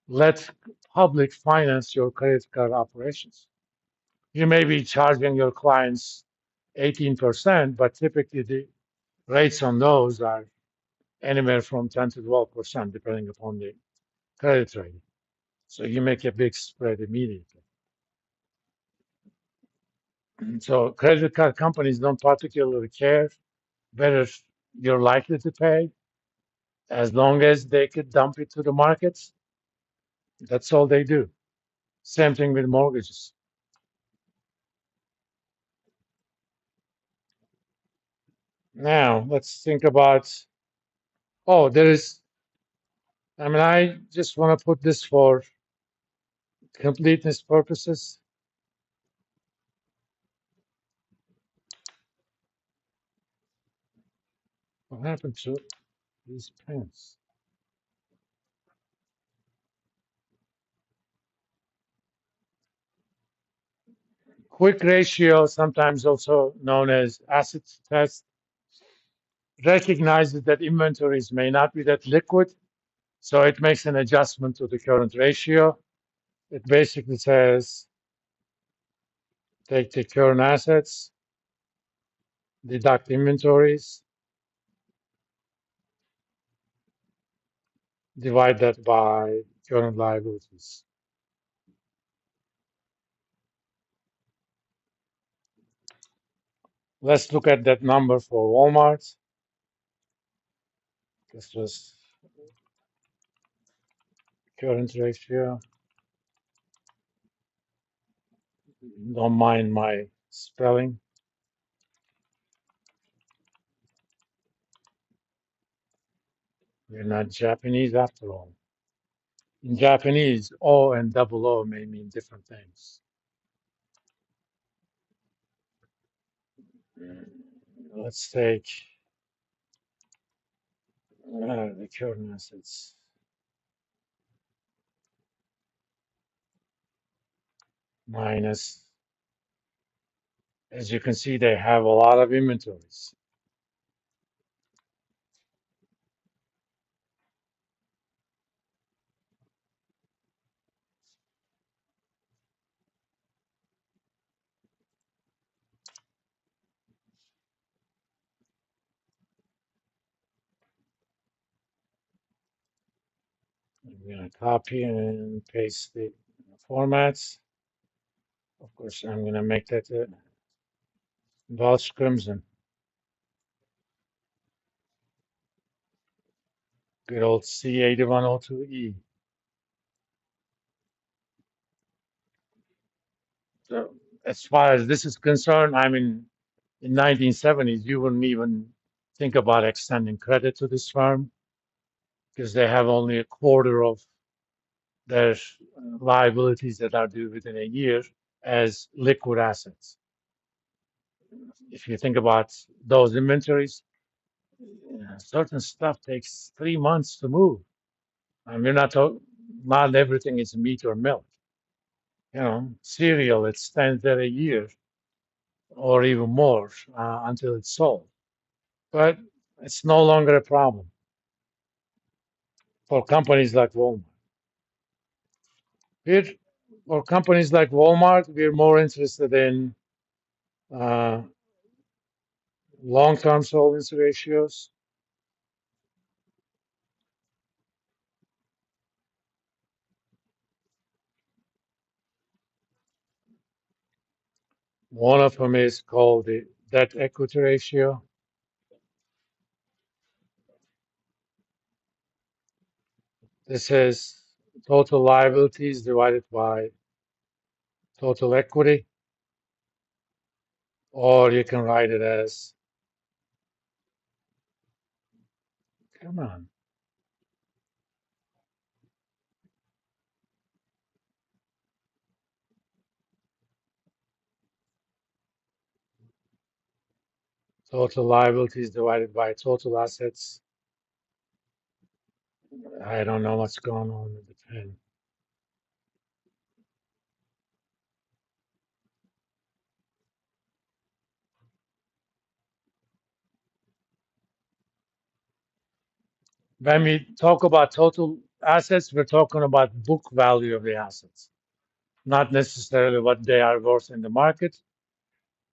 let public finance your credit card operations. You may be charging your clients 18%, but typically the rates on those are anywhere from 10 to 12%, depending upon the credit rating. So you make a big spread immediately. So credit card companies don't particularly care whether you're likely to pay, as long as they could dump it to the markets. That's all they do. Same thing with mortgages. Now let's think about. Oh, there is. I mean, I just want to put this for completeness purposes. What happened to these pens? Quick ratio, sometimes also known as acid test, recognizes that inventories may not be that liquid, so it makes an adjustment to the current ratio. It basically says take the current assets, deduct inventories, divide that by current liabilities. Let's look at that number for Walmart. This was current ratio. Don't mind my spelling. We're not Japanese after all. In Japanese, O and double O may mean different things. Let's take the current assets minus. As you can see, they have a lot of inventories. I'm going to copy and paste the formats. Of course, I'm going to make that Welsh Crimson. Good old C8102E. So, as far as this is concerned, I mean, in 1970s, you wouldn't even think about extending credit to this firm because they have only a quarter of their liabilities that are due within a year as liquid assets. If you think about those inventories, certain stuff takes 3 months to move. I mean, not everything is meat or milk. You know, cereal, it stands there a year or even more until it's sold. But it's no longer a problem for companies like Walmart. We're, for companies like Walmart, we're more interested in uh, long-term solvency ratios. One of them is called the debt equity ratio. This is total liabilities divided by total equity, or you can write it as, come on, total liabilities divided by total assets. I don't know what's going on with the pen. When we talk about total assets, we're talking about book value of the assets, not necessarily what they are worth in the market.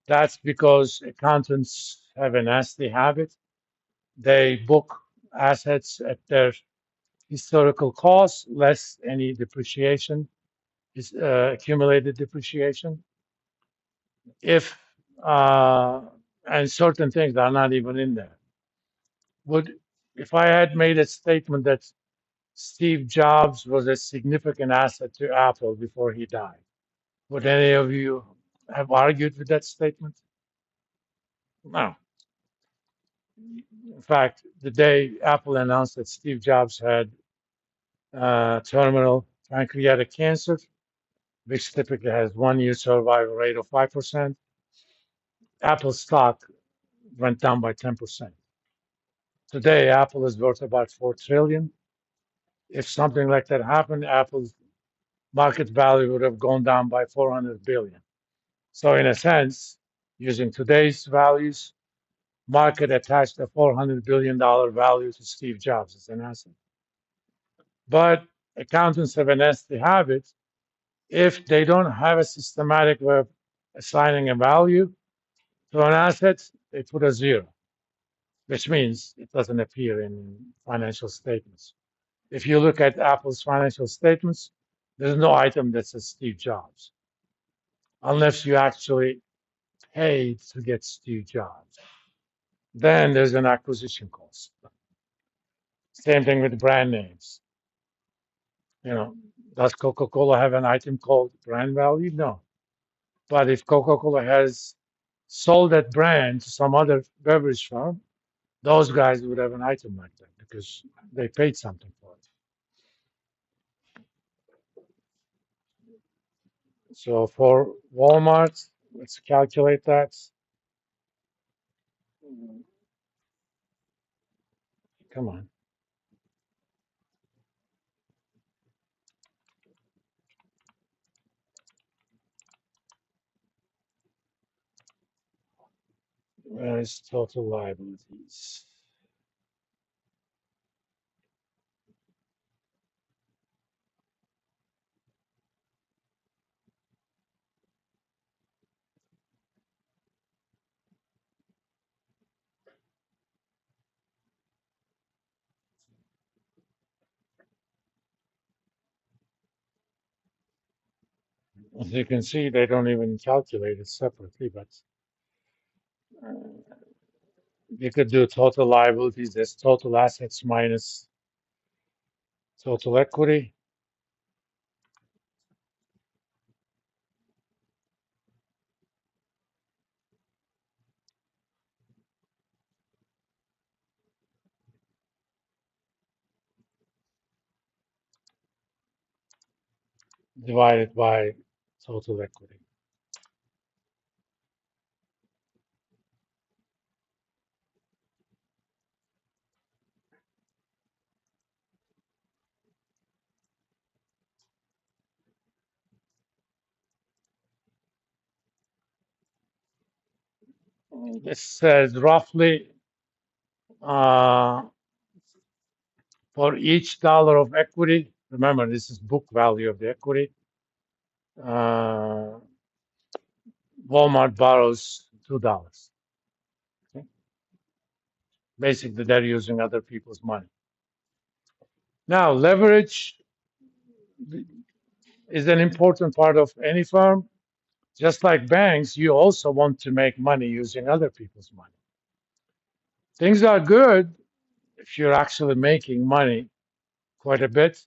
That's because accountants have a nasty habit. They book assets at their historical cost, less any depreciation, is accumulated depreciation. If and certain things are not even in there. Would if I had made a statement that Steve Jobs was a significant asset to Apple before he died, would any of you have argued with that statement? No. In fact, the day Apple announced that Steve Jobs had terminal pancreatic cancer, which typically has 1 year survival rate of 5%, Apple stock went down by 10%. Today, Apple is worth about 4 trillion. If something like that happened, Apple's market value would have gone down by 400 billion. So in a sense, using today's values, market attached a $400 billion value to Steve Jobs as an asset. But accountants have a nasty habit. If they don't have a systematic way of assigning a value to an asset, they put a zero, which means it doesn't appear in financial statements. If you look at Apple's financial statements, there's no item that says Steve Jobs, unless you actually paid to get Steve Jobs. Then there's an acquisition cost. Same thing with brand names. You know, does Coca-Cola have an item called brand value? No. But if Coca-Cola has sold that brand to some other beverage firm, those guys would have an item like that because they paid something for it. So for Walmart, let's calculate that. Come on. Where is total liabilities? As you can see, they don't even calculate it separately, but you could do total liabilities as total assets minus total equity. Divided by total equity. This says roughly for each dollar of equity, remember this is book value of the equity, uh, Walmart borrows $2. Okay? Basically, they're using other people's money. Now, leverage is an important part of any firm. Just like banks, you also want to make money using other people's money. Things are good if you're actually making money quite a bit.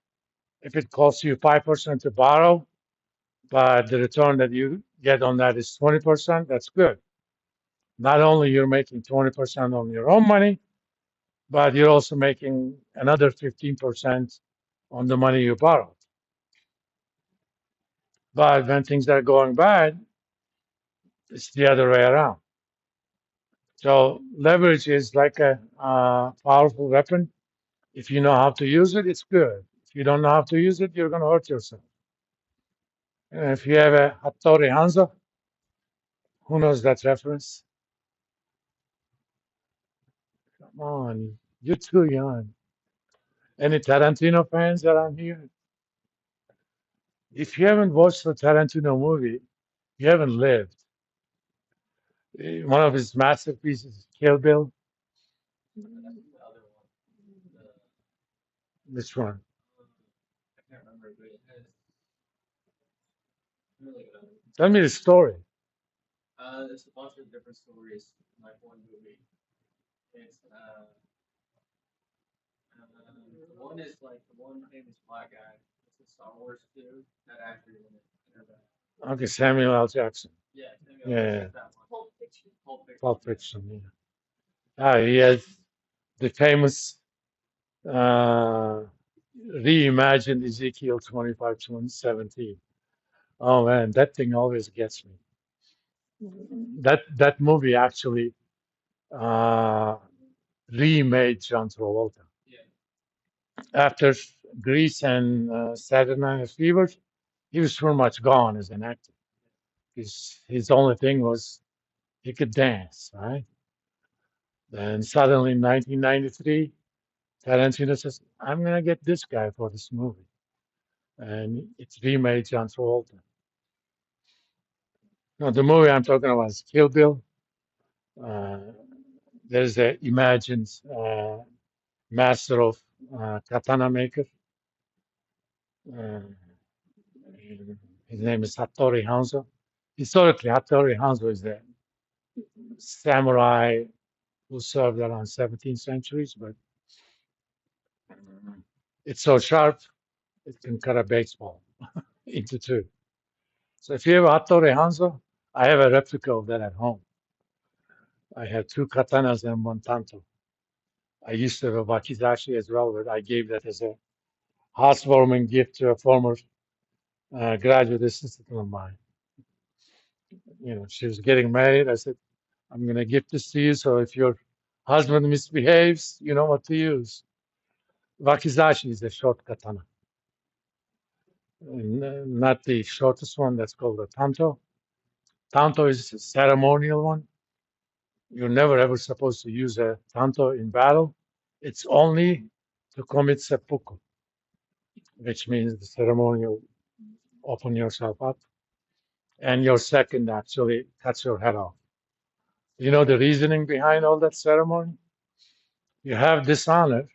If it costs you 5% to borrow, but the return that you get on that is 20%, that's good. Not only you're making 20% on your own money, but you're also making another 15% on the money you borrowed. But when things are going bad, it's the other way around. So leverage is like a powerful weapon. If you know how to use it, it's good. If you don't know how to use it, you're going to hurt yourself. And if you have a Hattori Hanzo, who knows that reference? Come on, you're too young. Any Tarantino fans around here? If you haven't watched a Tarantino movie, you haven't lived. One of his masterpieces is Kill Bill. This one. Tell me the story. Okay, Samuel L. Jackson. Yeah, Pulp Fiction. Yeah. Ah, he has the famous uh, reimagined Ezekiel 25:17. Oh man, that thing always gets me. That movie actually uh, remade John Travolta after Grease and Saturday Night Fever. He was pretty much gone as an actor. His only thing was he could dance, right? Then suddenly in 1993, Tarantino says, "I'm gonna get this guy for this movie," and it's remade John Travolta. No, the movie I'm talking about is Kill Bill. Uh, there's a imagined master of katana maker. Uh, his name is Hattori Hanzo. Historically, Hattori Hanzo is the samurai who served around 17th centuries, but it's so sharp it can cut a baseball into two. So if you have a Hattori Hanzo, I have a replica of that at home. I have two katanas and one tanto. I used to have a wakizashi as well, but I gave that as a housewarming gift to a former graduate assistant of mine. She was getting married. I said, I'm going to gift this to you. So if your husband misbehaves, you know what to use. Wakizashi is a short katana, not the shortest one. That's called a tanto. Tanto is a ceremonial one. You're never ever supposed to use a tanto in battle. It's only to commit seppuku, which means the ceremonial open yourself up, and your second actually cuts your head off. You know the reasoning behind all that ceremony? You have dishonor.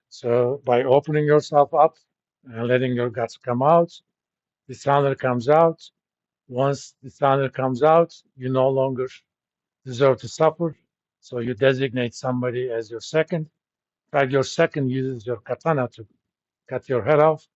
So by opening yourself up and letting your guts come out, dishonor comes out. Once dishonor comes out, you no longer deserve to suffer. So you designate somebody as your second. In fact, your second uses your katana to cut your head off.